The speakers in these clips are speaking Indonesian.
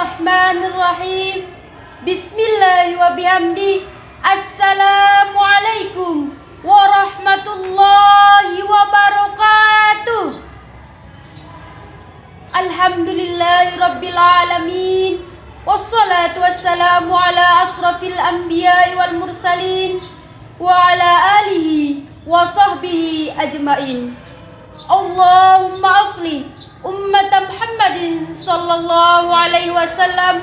Bismillahirrahmanirrahim. Bismillahi wa bihamdi. Assalamualaikum warahmatullahi wabarakatuh. Alhamdulillahi rabbil alamin. Wassalatu wassalamu ala asrafil anbiya'i wal mursalin wa ala alihi wa sahbihi ajmain. Allahumma asli ummat Muhammadin sallallahu alaihi wasallam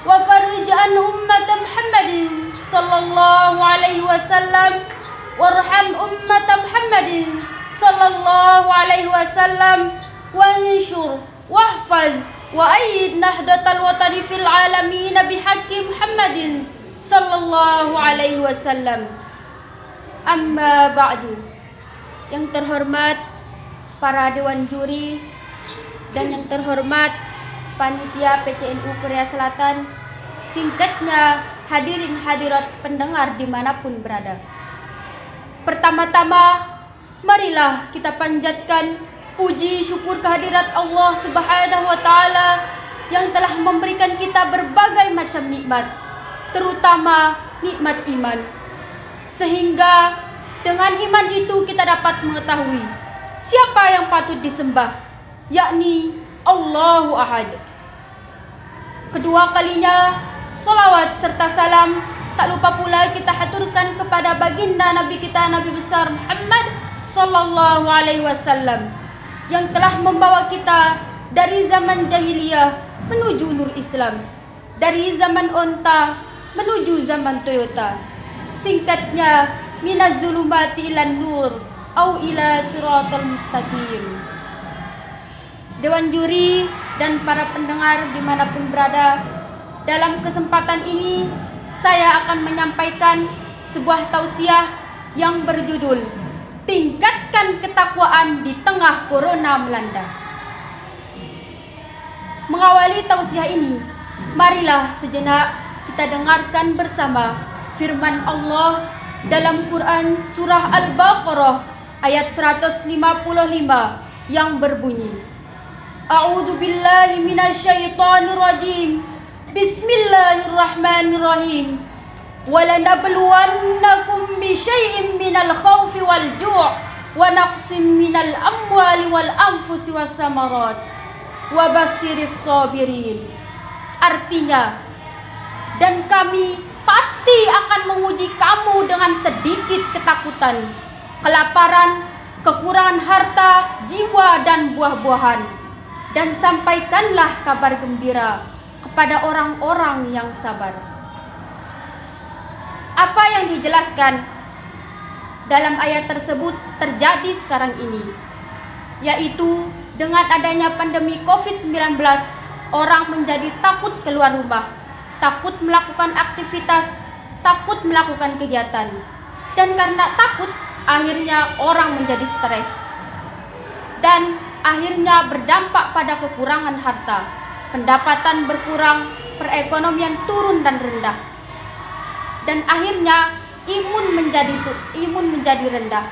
wa farij an ummat Muhammadin sallallahu alaihi wasallam warham ummat Muhammadin sallallahu alaihi wasallam wanshur wahfaz wa ayyid nahdatal watani fil alamin bihaqqi Muhammadin sallallahu alaihi wasallam. Amma ba'du. Yang terhormat para dewan juri dan yang terhormat panitia PCNU Korea Selatan, singkatnya hadirin hadirat pendengar dimanapun berada. Pertama-tama, marilah kita panjatkan puji syukur kehadirat Allah Subhanahu wa Ta'ala yang telah memberikan kita berbagai macam nikmat, terutama nikmat iman, sehingga dengan iman itu kita dapat mengetahui siapa yang patut disembah, yakni Allahu Ahad. Kedua kalinya, salawat serta salam tak lupa pula kita haturkan kepada baginda Nabi kita, Nabi besar Muhammad sallallahu alaihi wasallam, yang telah membawa kita dari zaman jahiliyah menuju nur Islam, dari zaman onta menuju zaman Toyota. Singkatnya, minaz zulumati ilan nur au ila siratal mustaqim. Dewan juri dan para pendengar dimanapun berada, dalam kesempatan ini saya akan menyampaikan sebuah tausiah yang berjudul Tingkatkan Ketakwaan di Tengah Corona Melanda. Mengawali tausiah ini, marilah sejenak kita dengarkan bersama firman Allah dalam Quran surah Al-Baqarah ayat 155 yang berbunyi, A'udzu billahi minasyaitonir rajim. Bismillahirrahmanirrahim. Walanabluwannakum bisyai'in minal khaufi wal ju' wa naqsim minal amwali wal anfusi was samarat wa bassiris sabirin. Artinya, dan kami pasti akan menguji kamu dengan sedikit ketakutan, kelaparan, kekurangan harta, jiwa dan buah-buahan, dan sampaikanlah kabar gembira kepada orang-orang yang sabar. Apa yang dijelaskan dalam ayat tersebut terjadi sekarang ini, yaitu dengan adanya pandemi COVID-19, orang menjadi takut keluar rumah, takut melakukan aktivitas, takut melakukan kegiatan, dan karena takut akhirnya orang menjadi stres, dan akhirnya berdampak pada kekurangan harta, pendapatan berkurang, perekonomian turun dan rendah, dan akhirnya imun menjadi rendah,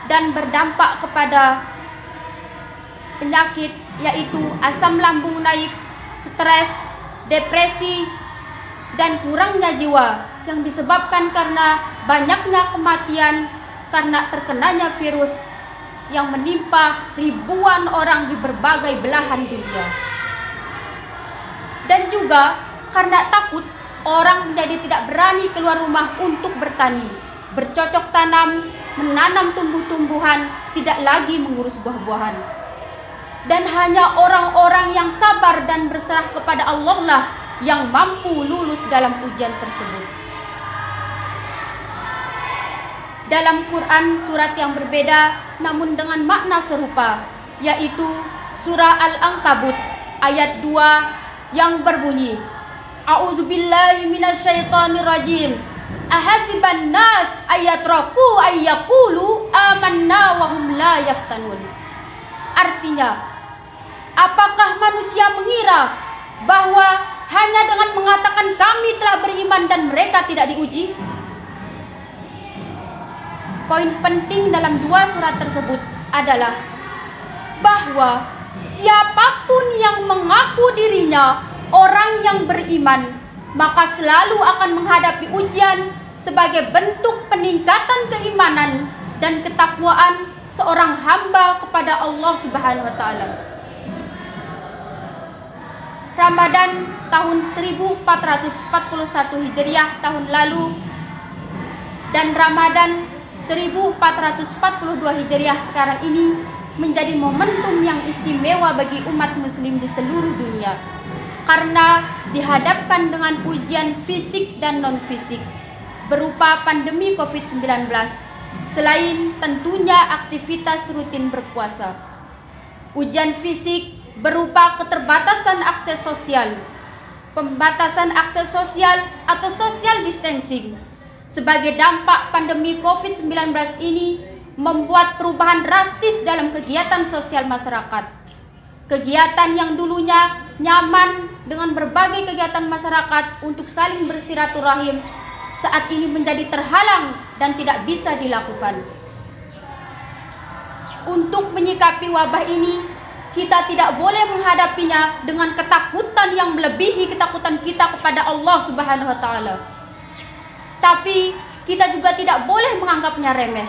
dan berdampak kepada penyakit yaitu asam lambung naik, stres, depresi, dan kurangnya jiwa yang disebabkan karena banyaknya kematian karena terkenanya virus yang menimpa ribuan orang di berbagai belahan dunia. Dan juga karena takut, orang menjadi tidak berani keluar rumah untuk bertani, bercocok tanam, menanam tumbuh-tumbuhan, tidak lagi mengurus buah-buahan. Dan hanya orang-orang yang sabar dan berserah kepada Allah lah yang mampu lulus dalam ujian tersebut. Dalam Quran surat yang berbeda namun dengan makna serupa, yaitu surah Al-Ankabut ayat 2 yang berbunyi, A'udzu billahi minasyaitonir rajim. Ahasiban nas ayatraku ayyaqulu amanna wa hum la yaftanun. Artinya, apakah manusia mengira bahwa hanya dengan mengatakan kami telah beriman dan mereka tidak diuji? Poin penting dalam dua surat tersebut adalah bahwa siapapun yang mengaku dirinya Seorang yang beriman maka selalu akan menghadapi ujian sebagai bentuk peningkatan keimanan dan ketakwaan seorang hamba kepada Allah Subhanahu wa taala. Ramadan tahun 1441 Hijriah tahun lalu dan Ramadan 1442 Hijriah sekarang ini menjadi momentum yang istimewa bagi umat muslim di seluruh dunia karena dihadapkan dengan ujian fisik dan non-fisik berupa pandemi COVID-19 selain tentunya aktivitas rutin berpuasa. Ujian fisik berupa keterbatasan akses sosial, pembatasan akses sosial atau social distancing. Sebagai dampak pandemi COVID-19 ini membuat perubahan drastis dalam kegiatan sosial masyarakat. Kegiatan yang dulunya nyaman dengan berbagai kegiatan masyarakat untuk saling bersiraturahim saat ini menjadi terhalang dan tidak bisa dilakukan. Untuk menyikapi wabah ini, kita tidak boleh menghadapinya dengan ketakutan yang melebihi ketakutan kita kepada Allah Subhanahu wa taala. Tapi kita juga tidak boleh menganggapnya remeh.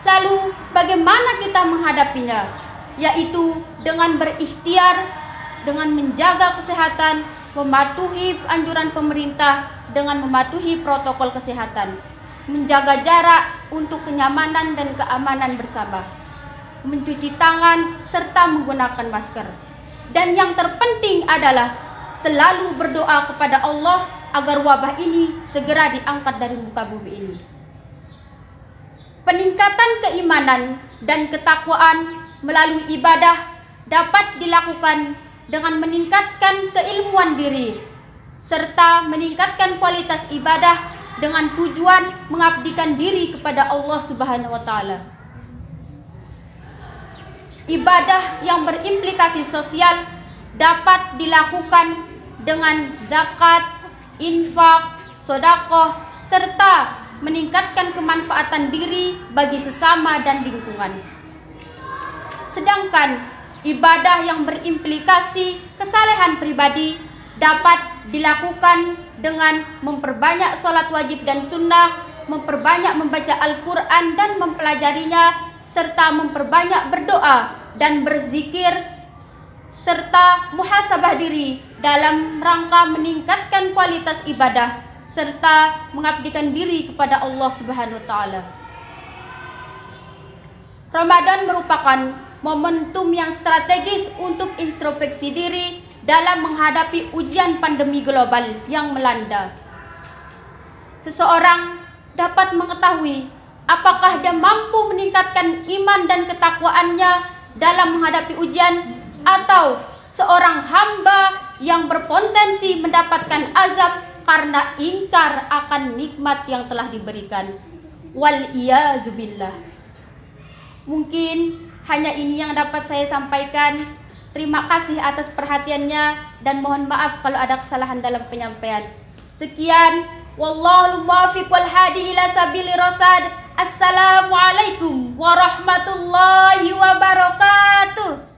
Lalu bagaimana kita menghadapinya? Yaitu dengan berikhtiar, dengan menjaga kesehatan, mematuhi anjuran pemerintah, dengan mematuhi protokol kesehatan, menjaga jarak untuk kenyamanan dan keamanan bersama, mencuci tangan serta menggunakan masker. Dan yang terpenting adalah selalu berdoa kepada Allah agar wabah ini segera diangkat dari muka bumi ini. Peningkatan keimanan dan ketakwaan melalui ibadah dapat dilakukan dengan meningkatkan keilmuan diri serta meningkatkan kualitas ibadah dengan tujuan mengabdikan diri kepada Allah Subhanahu wa taala. Ibadah yang berimplikasi sosial dapat dilakukan dengan zakat, infak, sedekah, serta meningkatkan kemanfaatan diri bagi sesama dan lingkungan. Sedangkan ibadah yang berimplikasi kesalehan pribadi dapat dilakukan dengan memperbanyak sholat wajib dan sunnah, memperbanyak membaca Al-Quran dan mempelajarinya, serta memperbanyak berdoa dan berzikir, serta muhasabah diri dalam rangka meningkatkan kualitas ibadah serta mengabdikan diri kepada Allah Subhanahu wa taala. Ramadan merupakan momentum yang strategis untuk introspeksi diri dalam menghadapi ujian pandemi global yang melanda. Seseorang dapat mengetahui apakah dia mampu meningkatkan iman dan ketakwaannya dalam menghadapi ujian, atau seorang hamba yang berpotensi mendapatkan azab karena ingkar akan nikmat yang telah diberikan. Wal iyazubillah. Mungkin hanya ini yang dapat saya sampaikan. Terima kasih atas perhatiannya dan mohon maaf kalau ada kesalahan dalam penyampaian. Sekian, wallahul muwaffiq wal hadi ila sabili rasad. Assalamualaikum warahmatullahi wabarakatuh.